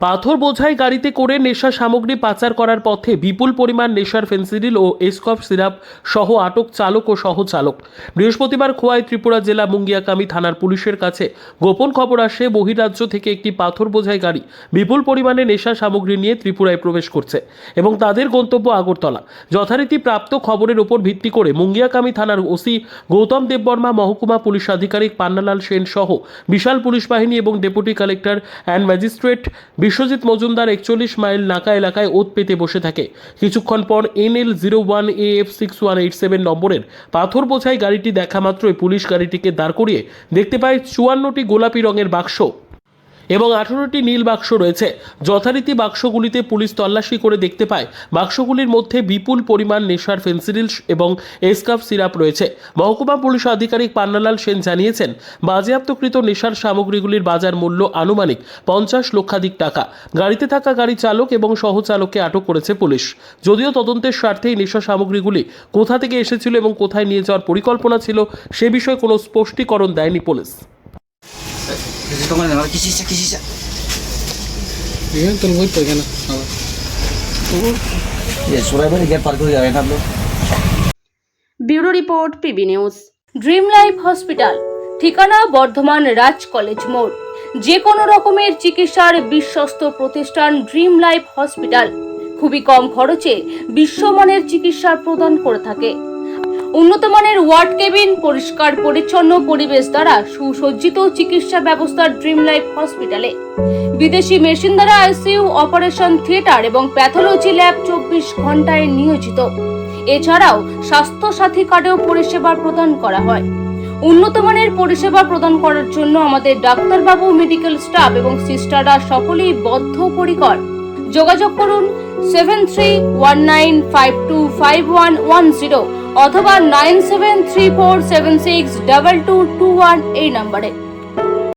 পাথর বোঝাই গাড়িতে করে নেশা সামগ্রী পাচার করার পথে বিপুল পরিমাণ নেশার ফেন্সিডিল ও এসকফ সিরাপ সহ আটক চালক ও সহচালক। বৃহস্পতিবার খোয়াই ত্রিপুরা জেলা মুঙ্গিয়াকামী থানার পুলিশের কাছে গোপন খবর আসে বহিরাজ্য থেকে একটি পাথর বোঝাই গাড়ি বিপুল পরিমাণে নেশা সামগ্রী নিয়ে ত্রিপুরায় প্রবেশ করছে এবং তাদের গন্তব্য আগরতলা। যথারীতি প্রাপ্ত খবরের উপর ভিত্তি করে মুঙ্গিয়াকামী থানার ওসি গৌতম দেববর্মা, মহকুমা পুলিশ আধিকারিক পান্নালাল সেন সহ বিশাল পুলিশ বাহিনী এবং deputy collector and magistrate Biswajit Majumdar 41 mile নাকা এলাকায় ওত পেতে বসে থাকে। কিছুক্ষণ পর NL 01AF6187 নম্বরের পাথর বোঝাই গাড়িটি দেখা মাত্রই পুলিশ গাড়িটিকে দাঁড় করিয়ে দেখতে পায় 54টি গোলাপি রঙের বাক্স এবং 18টি নীল বাক্স রয়েছে। যথারীতি বাক্সগুলিতে পুলিশ তল্লাশি করে দেখতে পায় বাক্সগুলির মধ্যে বিপুল পরিমাণ নেশার ফেন্সিডিল এবং এসকফ সিরাপ রয়েছে। মহকুমা পুলিশ আধিকারিক পান্নালাল সেন জানিয়েছেন, বাজেয়াপ্তকৃত নেশার সামগ্রীগুলির বাজার মূল্য আনুমানিক 50 লক্ষাধিক টাকা। গাড়িতে থাকা গাড়ি চালক এবং সহচালককে আটক করেছে পুলিশ। যদিও তদন্তের স্বার্থে এই নেশা সামগ্রীগুলি কোথা থেকে এসেছিল এবং কোথায় নিয়ে যাওয়ার পরিকল্পনা ছিল সে বিষয়ে কোনো স্পষ্টীকরণ দেয়নি police. Bureau report PB news. Dream life hospital, ঠিকানা বর্ধমান রাজ কলেজ মোড়। যে কোনো রকমের চিকিৎসার বিশ্বস্ত প্রতিষ্ঠান ড্রিম লাইফ হসপিটাল খুবই কম খরচে বিশ্বমানের চিকিৎসা প্রদান করে থাকে। উন্নত মানের ওয়ার্ড কেবিন, পরিষ্কার পরিচ্ছন্ন পরিবেশ দ্বারা সুসজ্জিত চিকিৎসা ব্যবস্থা ড্রিম লাইফ হসপিটালে। বিদেশি মেশিন দ্বারা ICU, অপারেশন থিয়েটার এবং প্যাথোলজি ল্যাব 24 ঘন্টায় নিয়োজিত। এছাড়াও স্বাস্থ্য সাথী কার্ডেও পরিষেবা প্রদান করা হয়। উন্নত মানের পরিষেবা প্রদান করার জন্য আমাদের ডাক্তারবাবু, মেডিকেল স্টাফ এবং সিস্টাররা সকলেই বদ্ধপরিকর। যোগাযোগ করুন 7319525110 অথবা 9734762221 এই নম্বরে।